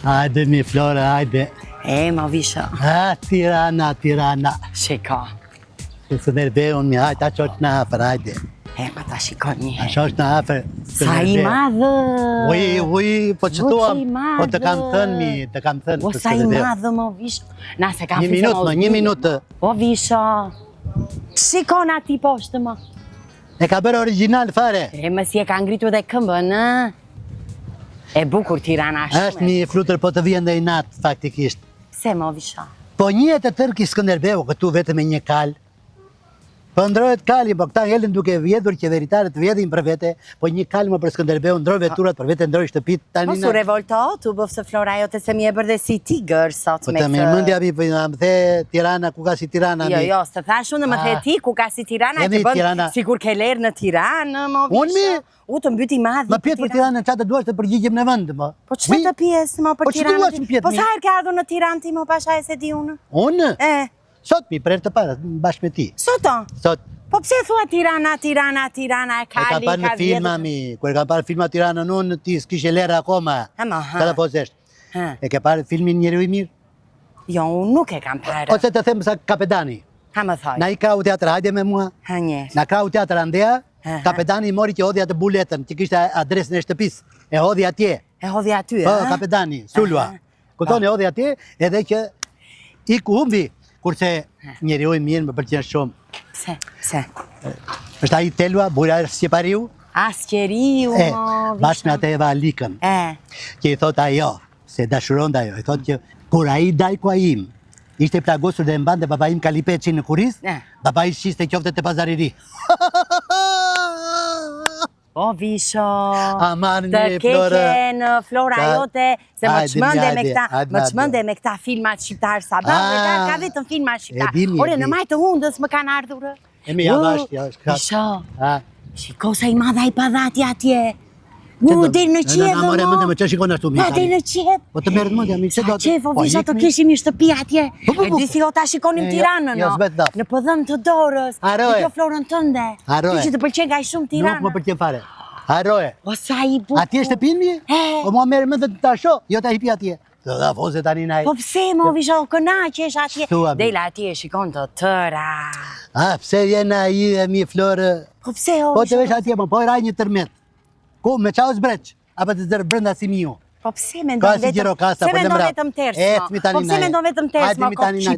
Hajde mi Flora, hajde. Ma visha. Tirana. Shiko. Se nerveun mi, hajde, ta qoq në afer, hajde. Ma ta shiko një. Ta qoq në afer. Sa I madhë. Uj, po që tuam, po të kam thënë. O sa I madhë, mo visha. Nase kam Një minutë, më, një minutë. O visha. Shiko në ati poshtë, më. E ka bërë original fare. Më si e ka ngritu dhe këmbën, E bukur Tirana shumë. Është një flutër po të vjen dhe I natë, faktikisht. Pse mo visha? Po një të tërki Skënderbeu, këtu vetëm me një kal. Po ndrohet kali, po këta ngelen duke vjedhur qeveritarët vjedhin për vete, po një kal më për Skënderbeu, ndroj veturat për vete, ndroj shtëpit. Mos u revolto, tu bëf se Flora jote se mi e bërë dhe si tigër sot po me të mërmëndja mi, po më the Tirana, ku ka si Tirana mi. Jo, së thash unë më the ti, ku ka si Tirana, që bënë sikur ke lerë në Tiranë, mo visha. Unë mi? U të mbyti madhi më pjetë për Tiranë, qatë duash të përgjigjim në vënd, më. Po që të pjesë, mo, për Tiranë? Po sa herë ke ardhur në Tiranë ti, mo, pasha e se di unë? Unë? Sot mi, për herë të parë, bashkë me ti. Soto? Sot. Po pse thua Tirana, e kali, ka parë në filma mi, kur ka parë filma Tiranën unë, ti s'kishe lerë akoma. Kada po zeshtë. E ke parë filmin Njeriu I Mirë? Jo, unë nuk e kam parë. Ose të them sa Kapedani. Ha më thoj. Na I krau teatr, hajde me mua. Ha njerë. Na krau teatr Andea, Kapedani I mori që hodhi atë buletën, që kishte adresën e shtëpisë. E hodhi atje. E hodhi aty, Po, Kapedani, Sulua. Kupton, e hodhi atje, edhe që I ku humbi, kurse Njeriu I Mirë më pëlqen shumë. Pse? Është ai Telua, burja Sjepariu. Asqeriu, mo. Bashkë me atë Eva Alikën. Që I thot ajo, se dashuron ajo, I thot që kur ai dajku im, ishte plagosur dhe mbante baba im Kalipeçin në Kuriz, baba I shiste qofte të pazariri. O visho, të keqe në Flora jote, se më çmënde me këta filmat shqiptar sa bërë, ka vetëm filmat shqiptar. Ore, në majtë hundës më kanë ardhur. Emi javash, Visho, shiko sa I madha I padhati atje. Deri në qetë, mo. Më që shikon ashtu mi. Deri në qetë. Po të merët mëndja, mi që do të... Qefo, visha të kishim I shtëpi atje. E di si o ta shikonim Tiranën, no? Në pëdhëm të dorës. Haroje. Në kjo Florën tënde. Haroje. Ti që të pëlqen ka I shumë Tirana. Nuk më pëlqen fare. Haroje. O sa I bukur. Atje shtëpin mi? O mua merë më dhe të tasho, jo ta hipi atje. Të da foze tani naj. Po pse mo visha o kënaqesh atje? Dela atje shikon të tëra. Pse jena I e mi Florë? Po pse o visha? Po të vesh atje, po I raj një tërmet. Ku, me qau zbreq? Apo të zërë brënda si miu? Po pse me ndonë vetëm tërës, mo? Po pse me ndonë vetëm tërës, mo?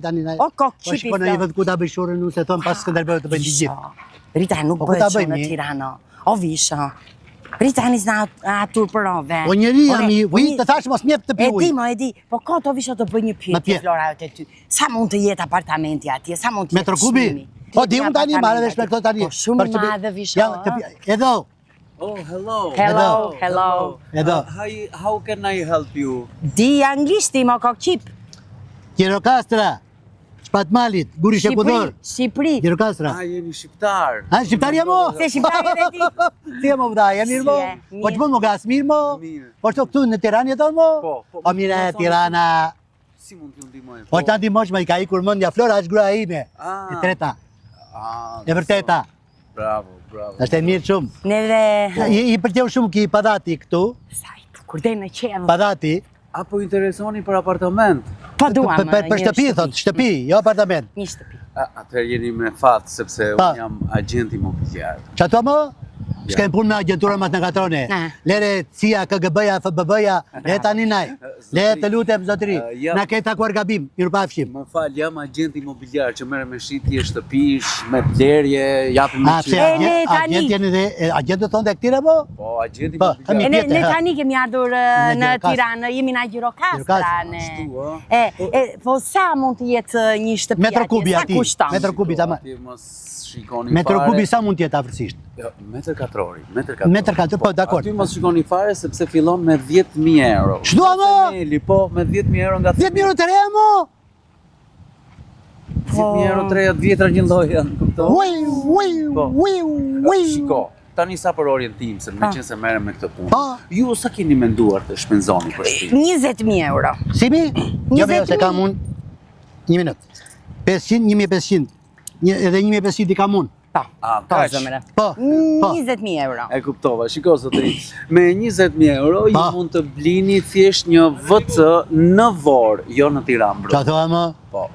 Tani naj. O kok qipi. Po shkone I vënd ku ta bëj shurën, unë se thonë pas Skënderbeu të bëjnë gjithë. Rita nuk bëjt shumë në Tirana. O visha. Rita nis në atur për ove. O njëri jam I, të thash mos mjep të pi uj. E di, po ka të visha të bëj një pyetje Flora jote ty. Sa mund të jetë apartamenti atje? Sa mund të jetë çmimi? Po di unë tani marrë vesh me këto tani. Po shumë I madhe visha. Edo. Oh, hello. Hello. How can I help you? Di anglishti, mo kokqip. Gjirokastra, Shpatmalit, Guri Shekudor. Shqipëri. Gjirokastra. Jeni shqiptar. Shqiptar jam mo? Se shqiptar edhe ti. Si jam mo vda, jam mirë mo? Po që mund mo gas mirë mo? Po që këtu në Tiranë jeton mo? Po mire Tirana. Si mund t'ju ndihmoj? Po që ndihmosh me I ka ikur mëndja Flora është gruaja ime. E treta. E vërteta. Bravo. Është e mirë shumë. Neve... I pëlqeu shumë ki Padati këtu. Sa I bukur dhe në qenë. Padati. Apo interesoni për apartament? Po duam një shtëpi. Për shtëpi, thot, shtëpi, jo apartament. Një shtëpi. Atëherë jeni me fat, sepse unë jam agent imobiliar. Qato mo? Shkajnë punë me agentura mas në katrone. Lere CIA, KGB-ja, FBB-ja, le tani naj. Le të lutem zotëri, na keta kuar gabim, mirë pafshim. Më fal, jam agent imobiliar që merre me shitje shtëpish, me blerje, japim me qenë. Agent jeni dhe, agentët thonë dhe këtire mo? Po, agent imobiliar. Ne tani kemi ardhur në Tiranë, jemi në Gjirokastra. Po sa mund të jetë një shtëpi metro kubi ati, metro kubi ta më. Metro kubi sa mund të jetë afërsisht? Metër katrori. Metër katrori, po dakord. Aty mos shikoni fare sepse fillon me 10.000 euro. Ç'dua mo? Po, me 10.000 euro nga 10.000 euro të reja mo? 10.000 euro të reja të vjetra një lloj janë, kupton? Shiko, tani sa për orientim, se me qenë se merrem me këtë punë. Ju sa keni menduar të shpenzoni për shtëpi? 20.000 euro. Si mi? Jo se kam unë. Një minut. 500, 1.500. Edhe 1.500 I kam unë. Po, zëmëre. Po. 20.000 euro. E kuptova, shiko zotëri. Me 20.000 euro ju mund të blini thjesht një WC në Vorë, jo në Tiranë. Qa thua më? Po.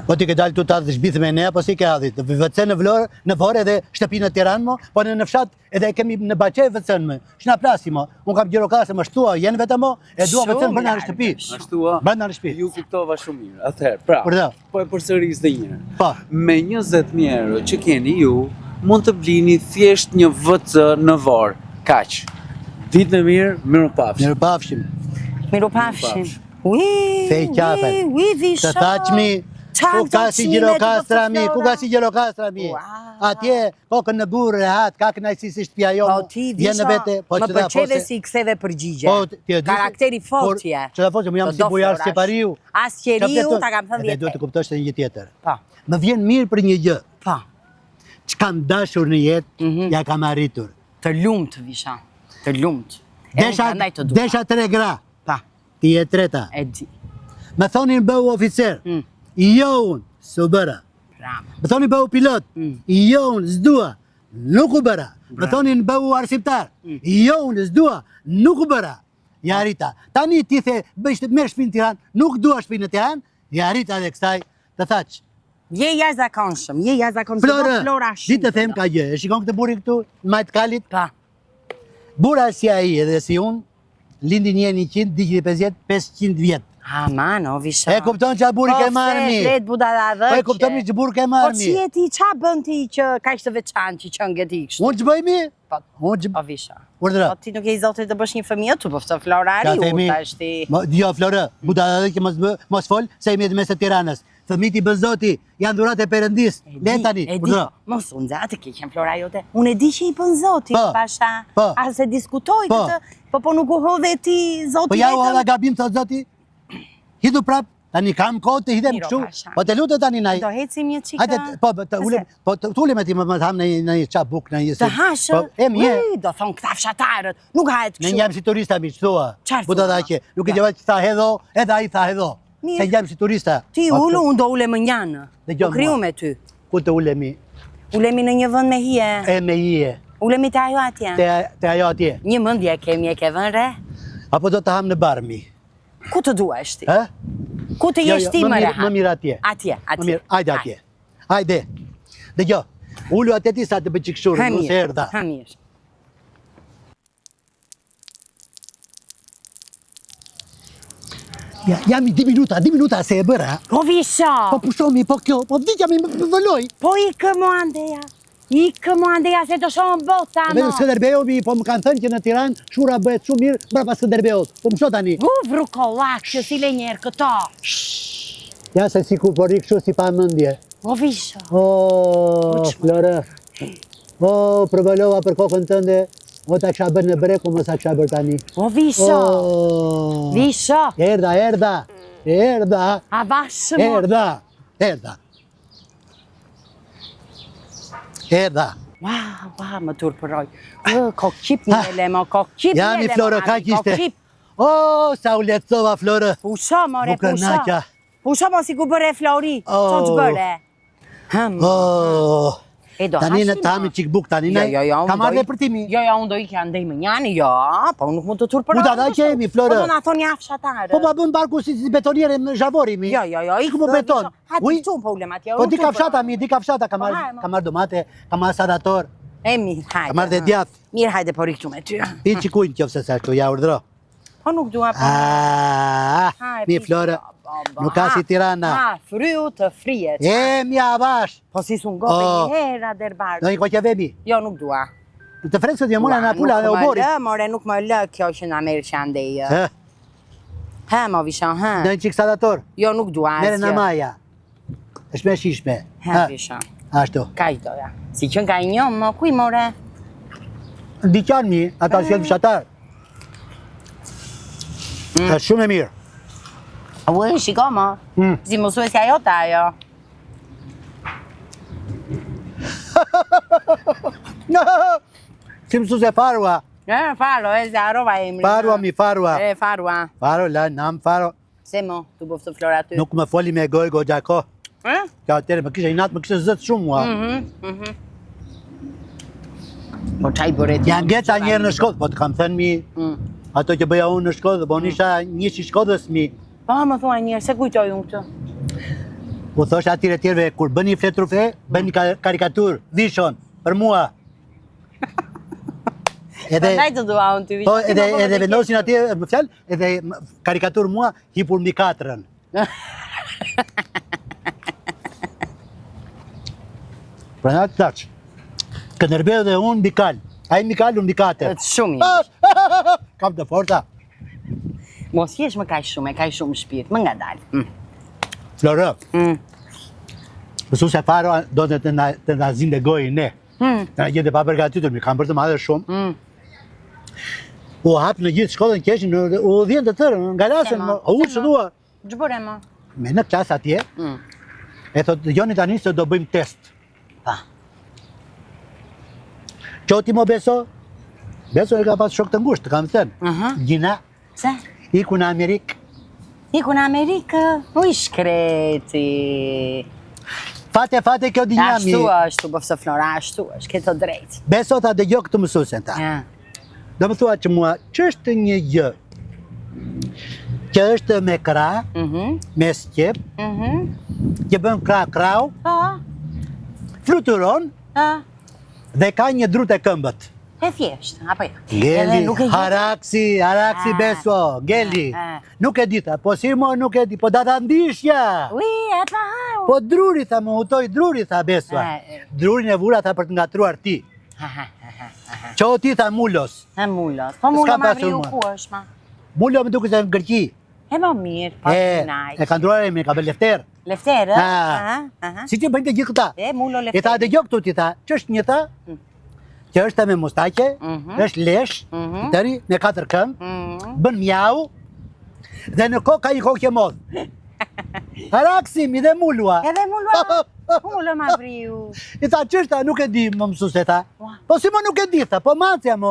Po ti ke dalë tu ta shbithë me ne, po si ke adhit? VC në Vorë edhe shtëpi në Tiranë mo, po në fshat edhe kemi në Baqe VC-n me. Shna plasi mo, unë kam gjirokasë më shtua, jenë vetë mo, e dua VC-n brenda në shtëpi. Ashtua? Brenda në shtëpi. Ju kuptova shumë mirë. Atëherë, pra, po e përsëris dhe një. Po. Me 20.000 euro që keni ju, mund të blini thjesht një WC në Vorë. Kaq. Ditë në mirë, mirupafshim. Mirupafshim. Mirupafshim. Fej qafen. Visha. Të thaqmi, ku ka si gjirokastra mi, ku ka si gjirokastra mi. Atje, kokën në burë, rehat, ka kënajsi si shtëpia jo. Po ti Visha, më përqeve si i ktheve përgjigje. Karakteri fort je. Që da fort, që më jam si bujar se pariu. As qeriu, ta kam thënë vjetë. Edhe duhet të kuptosh të një tjetër. Pa. Më vjen mirë për një gjë. Pa. Që kam dashur në jetë, ja kam arritur. Të lumt, Visha. Të lumt. Desha 3 gra. Pa. Ti e treta. E di. Me thonin bëu oficer. Jo unë, së bëra. Me thonin bëu pilot. Jo unë, s'dua. Nuk u bëra. Me thonin bëu arsiptar. Jo unë, s'dua. Nuk u bëra. Ja rita. Tani ti the, merë shpinë Tiranë, nuk dua shpinë Tiranë, ja rita dhe kësaj të thaqë. Je jashtëzakonshëm, je jashtëzakonshëm. Flora, ditë të them ka gjë, e shikon këtë burin këtu, në majtë kalit? Pa. Bura si a i edhe si unë, lindi një 100, 250, 500 vjetë. Aman, o Visha. E kupton që a buri ke marrë mi. Po, flet buda da dhe Po e kupton mi që buri ke marrë mi. Po që je ti, qa bën ti që ka ishte veçan që qënge ti kështu? Unë që bëj mi? Po, Visha. Urdra. Po ti nuk e i zotit të bësh një fëmijë, tu pëftë Florari, u ta shti. Jo, Flora, buda da dhe që mos fol, se i mjetë mes të Tiranës. Fëmiti bëzoti, janë dhurat e Perëndis. Letani, urdra. Mos unë zatë ke qenë Flora jote. Unë e di që i bën zoti, pasha. A se diskutoj këtë, po nuk u hodhe ti zoti vetëm. Po ja u hodha gabim të zoti. Hidu prap, tani kam kohë të hidhem kështu. Po të lutë tani naj. Do hecim një qika. Po të ulem e ti më të ham në një qap buk, në një të hashë. Do thonë këta fshatarët, nuk hajt kështu. Ne njëm si turista mi, që thua. Qarë thua? Nuk e gjeva që tha hedho, edhe a i tha hedho. Se njëm si turista. Ti ullu, unë do ule më njanë. Po kryu me ty. Ku të ulemi? Ulemi në një vënd me hije. E me hije. Ulemi të ajo atje. Të ajo atje. Një mëndje kemi e ke vën re? Apo do të ham në barmi? Ku të dua eshti? Ku të jesh ti më rehat? Më mirë atje. Atje. Ajde atje. Ajde. Dhe gjo, ullu atje ti sa të bëqik shurë, nuk se erda. Ha mirë. Jam i 2 minuta se e bëra. Po Visha! Po pushomi, po kjo, po vdikja mi më vëlloj. Po ikë mu andeja. Ikë mu andeja se të shohën bota, no. Vetëm Skënderbeovi, po më kanë thënë që në Tiranë shura bëhet shumë mirë brapa Skënderbeut. Po më shoh tani. Vrukollak, që si le njerë këto. Ja se si ku po rikështu si pa mëndje. O Visha. Flora. Përbalova për kokën tënde. O ta kësha bërë në breku, mos ta kësha bërë tani. O Visha. Visha. Erda. A bashë mo. Erda. Ua, më turpëroj. Ko qip njele, mo, ko qip njele. Jani, Flora, ka kishte. Sa u letësova, Flora. Pusha, more, pusha. Pusha, mo, si ku bëre Flori. Qo që bëre? Tani në tami qik buk, tani në ka marrë dhe për timi. Jo, unë do i kja ndej më njani, jo, po nuk mund të turpëroj. Uta da kemi, Flora. Po do nga thonë jafë shatarë. Po bën barku si betoniere më zhavorimi. Jo, ikë më beton. Ha ti qumë problem atje. Po di ka fshata, ka marrë domate, ka marrë sadator. E mirë, hajde. Ka marrë dhe djath. Mirë, hajde, po rikëtu me ty. Ti qikujnë qofse se këtu, ja urdhro. Po nuk dua pa. Mi Flora, nuk ka si Tirana. Fryu të frijet. Mi avash. Po si sun gope një hera derbarë. Do një koqja vebi? Jo, nuk dua. Të fresët jo mora në pula dhe oborit. More, nuk më lë kjo që në merë që andejë. Mo Visha, Do një qik sadator? Jo, nuk dua asje. Mere në maja. Eshme shishme. Visha. Ashtu. Ka i doja. Si që nga i njëm, më kuj more? Ndikjan mi, ata që jenë fshatar. Shumë e mirë. Ue, shiko më. Si mësuesja jota ajo. Si mësues e Farua. Faro, se arrova emri. Farua. Farua. Faro, la, nam Faro. Se mo, tu bëftë Flora ty. Nuk më foli me goj, gjako. Ka atere, më kishe i natë, më kishe zëtë shumë mua. Po çaj bëret. Janë gjeta njerë në Shkodër, po të kam thënë mi, ato që bëja unë në Shkodër, po unë isha njëshi Shkodrës mi. Po, më thua njerë, se kujtoj unë këtë? Po thosh atyre tjerëve, kur bëni fletrufe, bëni karikatur, vishon, për mua. Prandaj të dua unë ty vishon. Po, edhe vendosin atje, më fjalë, edhe karikatur mua, hipur mbi 4-ën. Pra nga të taqë, Skënderbeu dhe unë mbi kal. Ai mbi kal, unë mbi 4. Shumë i. Kam të forta. Mos jesh më kaq shumë shpirt, më ngadalë. Florë. Mësu se faro do të na zinde gojë ne. Na gjende pa përgatitur, mi kam bërë të madhe shumë. U hap në gjithë shkollën keshin, u dhjen të tërë, nga lasën, u që dua. Ç'bëre më? Me në klasë atje, e thot, dëgjoni tani se do bëjmë test. Pa. Qoti mo Beso? Beso e ka pas shok të ngusht, të kam thënë. Gjina, Se? iku në Amerikë. Iku në Amerikë, u i shkreti. Fate kjo dinjami. Ashtu, bëfse Flora, ashtu është, ke të drejtë. Beso ta dëgjo këtë mësuesen ta. Do më thua që mua, që është një gjë që është me kra, me skjep, që bën krau, fluturon dhe ka një drut e këmbët. E thjesht, apo jo? Geli, haraksi Beso, Geli. Nuk e dita, po si mo nuk e di, po da ta ndishja. Ui, e pa. Po druri tha, më hutoj druri tha Beso. Drurin e vura tha për të ngatruar ti. Qo ti tha mullos. E mullos, po mullo ma vriu ku është ma? Mullo më duke se në Gërqi. E më mirë, po të najqë. E ka ndruar e me ka bërë Lefter. Lefter, Si që bëjnë të gjithë këta. E mullo Lefter. E tha dhe gjo këtu ti tha, që është një tha, që është me mustaqe, është lesh, tëri, me 4 këmbë, bën mjau, dhe në kokë ka një kokë që modhë. Haraksi, mi dhe mullua. Edhe mullua, mullo ma vriu. I tha, qështë nuk e di, më mësuse tha. Po si më nuk e di, tha, po macja mo.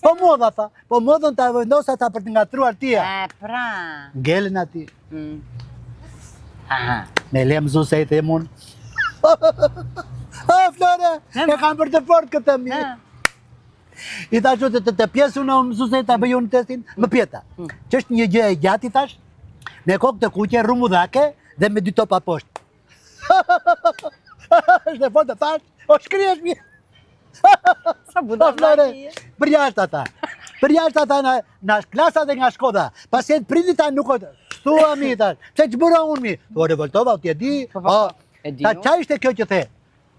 Po modha, tha. Po modhën ta vendosa tha për të ngatruar tia. E, pra. Ngelen ati. Me le mësuse i themun. Flore, e kam për të fort këtë mi. I tha që të pjesu në mësuse ta bëju në testin, më pjeta. Që është një gjë e gjati, thash, me kokë të kuqe, rumudhake dhe me 2 topa poshtë. Është e fort të thash, o shkriesh mi. Sa buda maki. Për jashtë ata. Për jashtë ata nga klasa dhe nga Shkoda. Pas jetë prindi ta nuk o të shtua mi, thash. Pse që bëra unë mi? O revoltova, o t'je di. Ta qa ishte kjo që the?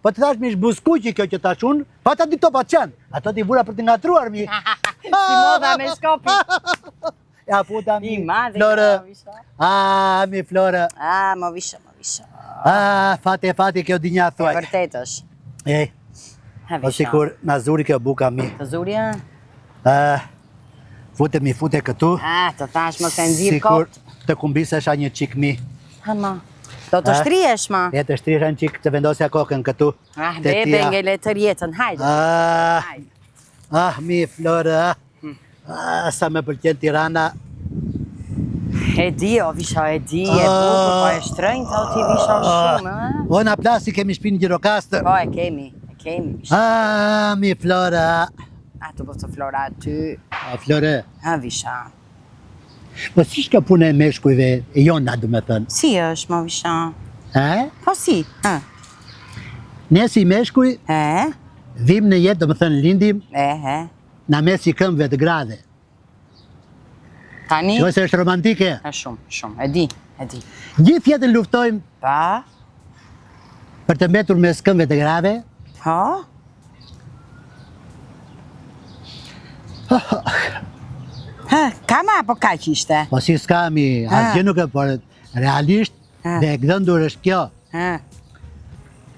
Po të thash mi shbuskuqi kjo që tash unë, pa ta 2 topa qenë. Ato t'i vura për të ngatruar mi. Si modha me shkopi. Ja futa mi, I madhe, Flore. Mi Flore. Më visha. Fati kjo dinja thuaj. Vërtet është. Po sikur na zuri kjo buka mi. Të zurja? Fute këtu. Të thash më se nxirr kot. Sikur të kumbisesha një qik mi. Ma. Do të shtrihesh ma. E të shtrihesh një qik të vendosja kokën këtu. Bebe ngele të rjetën, hajde. Mi Flore. Sa me pëlqen Tirana. E di, o visha e di, e bukur, po e shtrënjë të o ti visha shumë, O na plasi kemi shpinë Gjirokastër. Po e kemi visha. Mi Flora. Tu po të Flora aty. Flore. Visha. Po si shka punë e meshkujve e jona, du me thënë? Si është, më visha? Po si? Ne si meshkuj, vim në jetë, du me thënë lindim, na mesi këmbëve të grade. Tani? Që se është romantike? Shumë, e di. Gjithë jetën luftojmë. Pa? Për të mbetur me këmbëve të grave. Pa? Kama apo kaq ishte? Po si s'kami, asgjë nuk e por realisht dhe e gdëndur është kjo.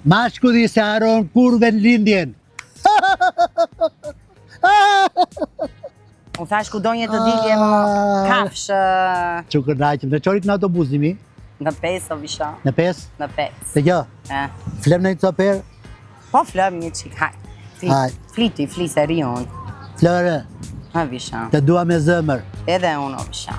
Mashkulli se haron kurve në lindjen. U thash ku do një të dilje më kafshë. Që kërnaqëm, në qorit në autobusimi? Në 5 o visha. Në 5? Në 5. Të gjo? Flem në një coper? Po flem një qik, hajt. Fli se rion. Flore, Visha. të dua me zëmër. Edhe unë o visha.